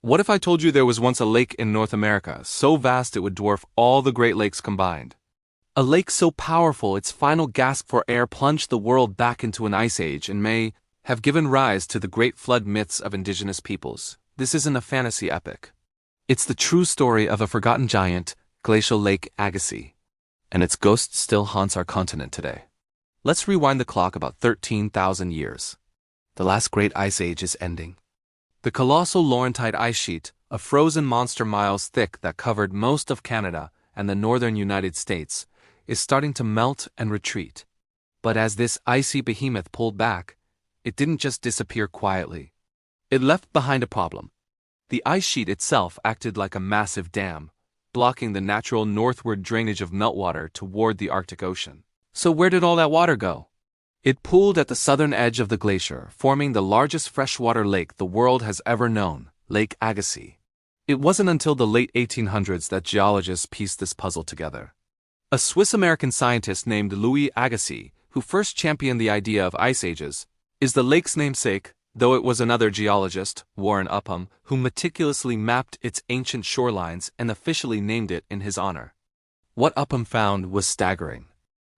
What if I told you there was once a lake in North America, so vast it would dwarf all the Great Lakes combined? A lake so powerful its final gasp for air plunged the world back into an ice age and may have given rise to the great flood myths of indigenous peoples. This isn't a fantasy epic. It's the true story of a forgotten giant, Glacial Lake Agassiz. And its ghost still haunts our continent today. Let's rewind the clock about 13,000 years. The last great ice age is ending. The colossal Laurentide ice sheet, a frozen monster miles thick that covered most of Canada and the northern United States, is starting to melt and retreat. But as this icy behemoth pulled back, it didn't just disappear quietly. It left behind a problem. The ice sheet itself acted like a massive dam, blocking the natural northward drainage of meltwater toward the Arctic Ocean. So where did all that water go? It pooled at the southern edge of the glacier, forming the largest freshwater lake the world has ever known, Lake Agassiz. It wasn't until the late 1800s that geologists pieced this puzzle together. A Swiss-American scientist named Louis Agassiz, who first championed the idea of ice ages, is the lake's namesake, though it was another geologist, Warren Upham, who meticulously mapped its ancient shorelines and officially named it in his honor. What Upham found was staggering.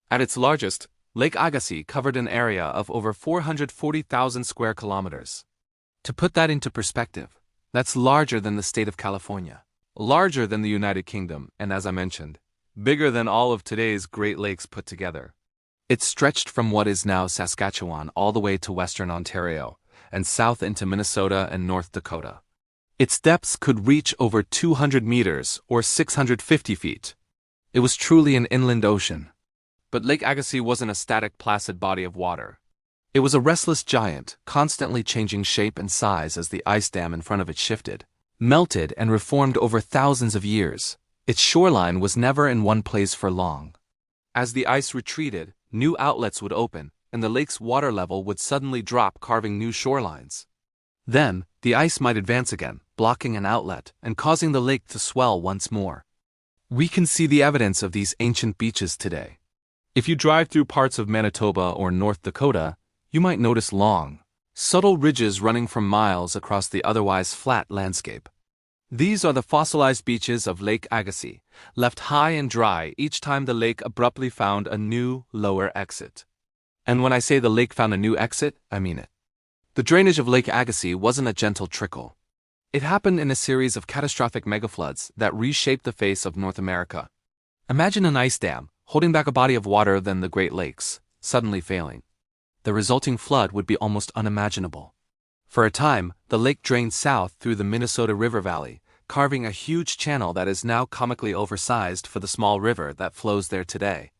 At its largest, Lake Agassiz covered an area of over 440,000 square kilometers. To put that into perspective, that's larger than the state of California, larger than the United Kingdom, and as I mentioned, bigger than all of today's Great Lakes put together. It stretched from what is now Saskatchewan all the way to western Ontario, and south into Minnesota and North Dakota. Its depths could reach over 200 meters or 650 feet. It was truly an inland ocean. But Lake Agassiz wasn't a static, placid body of water. It was a restless giant, constantly changing shape and size as the ice dam in front of it shifted, melted, and reformed over thousands of years. Its shoreline was never in one place for long. As the ice retreated, new outlets would open, and the lake's water level would suddenly drop, carving new shorelines. Then, the ice might advance again, blocking an outlet and causing the lake to swell once more. We can see the evidence of these ancient beaches today. If you drive through parts of Manitoba or North Dakota, you might notice long, subtle ridges running for miles across the otherwise flat landscape. These are the fossilized beaches of Lake Agassiz, left high and dry each time the lake abruptly found a new, lower exit. And when I say the lake found a new exit, I mean it. The drainage of Lake Agassiz wasn't a gentle trickle. It happened in a series of catastrophic megafloods that reshaped the face of North America. Imagine an ice dam, holding back a body of water than the Great Lakes, suddenly failing. The resulting flood would be almost unimaginable. For a time, the lake drained south through the Minnesota River Valley, carving a huge channel that is now comically oversized for the small river that flows there today.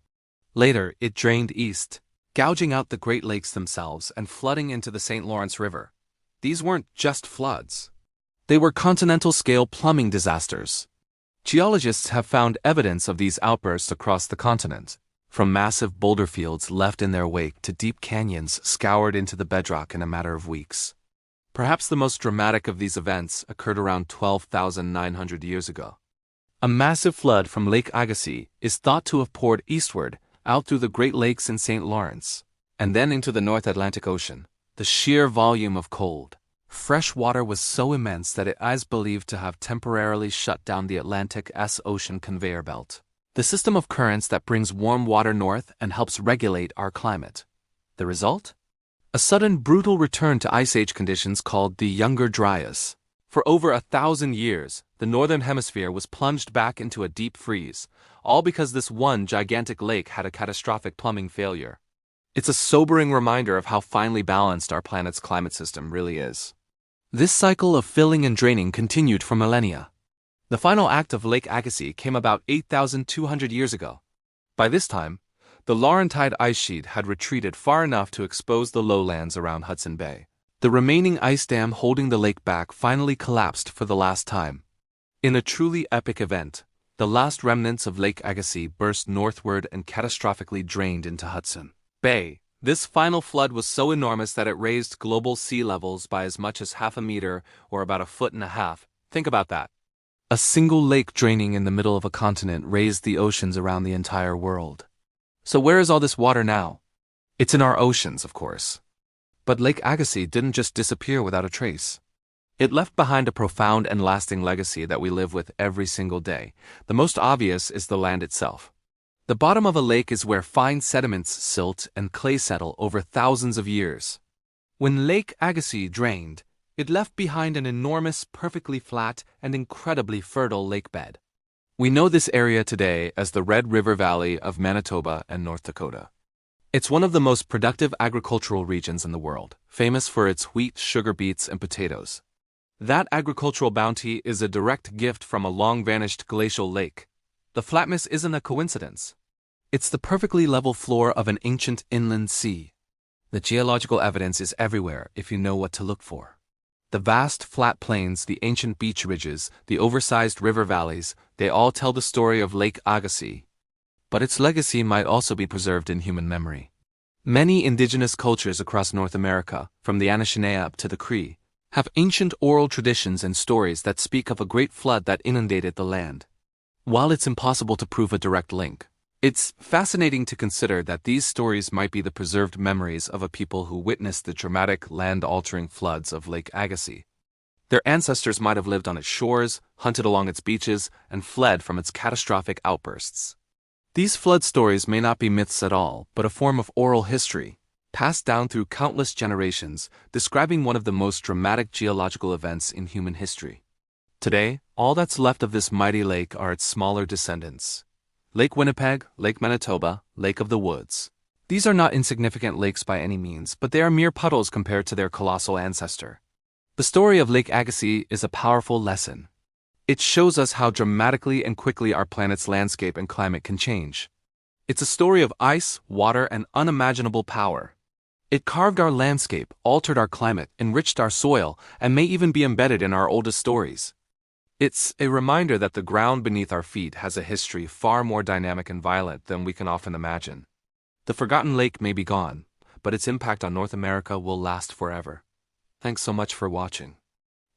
Later, it drained east, gouging out the Great Lakes themselves and flooding into the St. Lawrence River. These weren't just floods. They were continental-scale plumbing disasters. Geologists have found evidence of these outbursts across the continent, from massive boulder fields left in their wake to deep canyons scoured into the bedrock in a matter of weeks. Perhaps the most dramatic of these events occurred around 12,900 years ago. A massive flood from Lake Agassiz is thought to have poured eastward, out through the Great Lakes in St. Lawrence, and then into the North Atlantic Ocean. The sheer volume of cold, fresh water was so immense that it is believed to have temporarily shut down the Atlantic Ocean conveyor belt, the system of currents that brings warm water north and helps regulate our climate. The result? A sudden, brutal return to Ice Age conditions called the Younger Dryas. For over 1,000 years, the northern hemisphere was plunged back into a deep freeze, all because this one gigantic lake had a catastrophic plumbing failure. It's a sobering reminder of how finely balanced our planet's climate system really is. This cycle of filling and draining continued for millennia. The final act of Lake Agassiz came about 8,200 years ago. By this time, the Laurentide ice sheet had retreated far enough to expose the lowlands around Hudson Bay. The remaining ice dam holding the lake back finally collapsed for the last time. In a truly epic event, the last remnants of Lake Agassiz burst northward and catastrophically drained into Hudson Bay. This final flood was so enormous that it raised global sea levels by as much as half a meter or about 1.5 feet. Think about that. A single lake draining in the middle of a continent raised the oceans around the entire world. So where is all this water now? It's in our oceans, of course. But Lake Agassiz didn't just disappear without a trace. It left behind a profound and lasting legacy that we live with every single day. The most obvious is the land itself. The bottom of a lake is where fine sediments, silt, and clay settle over thousands of years. When Lake Agassiz drained, it left behind an enormous, perfectly flat, and incredibly fertile lakebed. We know this area today as the Red River Valley of Manitoba and North Dakota. It's one of the most productive agricultural regions in the world, famous for its wheat, sugar beets, and potatoes. That agricultural bounty is a direct gift from a long-vanished glacial lake. The flatness isn't a coincidence. It's the perfectly level floor of an ancient inland sea. The geological evidence is everywhere if you know what to look for. The vast flat plains, the ancient beach ridges, the oversized river valleys, they all tell the story of Lake Agassiz. But its legacy might also be preserved in human memory. Many indigenous cultures across North America, from the Anishinaabe up to the Cree, have ancient oral traditions and stories that speak of a great flood that inundated the land. While it's impossible to prove a direct link, it's fascinating to consider that these stories might be the preserved memories of a people who witnessed the dramatic, land-altering floods of Lake Agassiz. Their ancestors might have lived on its shores, hunted along its beaches, and fled from its catastrophic outbursts. These flood stories may not be myths at all, but a form of oral history, passed down through countless generations, describing one of the most dramatic geological events in human history. Today, all that's left of this mighty lake are its smaller descendants. Lake Winnipeg, Lake Manitoba, Lake of the Woods. These are not insignificant lakes by any means, but they are mere puddles compared to their colossal ancestor. The story of Lake Agassiz is a powerful lesson. It shows us how dramatically and quickly our planet's landscape and climate can change. It's a story of ice, water, and unimaginable power. It carved our landscape, altered our climate, enriched our soil, and may even be embedded in our oldest stories. It's a reminder that the ground beneath our feet has a history far more dynamic and violent than we can often imagine. The forgotten lake may be gone, but its impact on North America will last forever. Thanks so much for watching.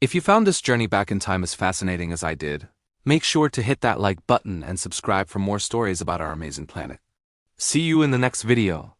If you found this journey back in time as fascinating as I did, make sure to hit that like button and subscribe for more stories about our amazing planet. See you in the next video.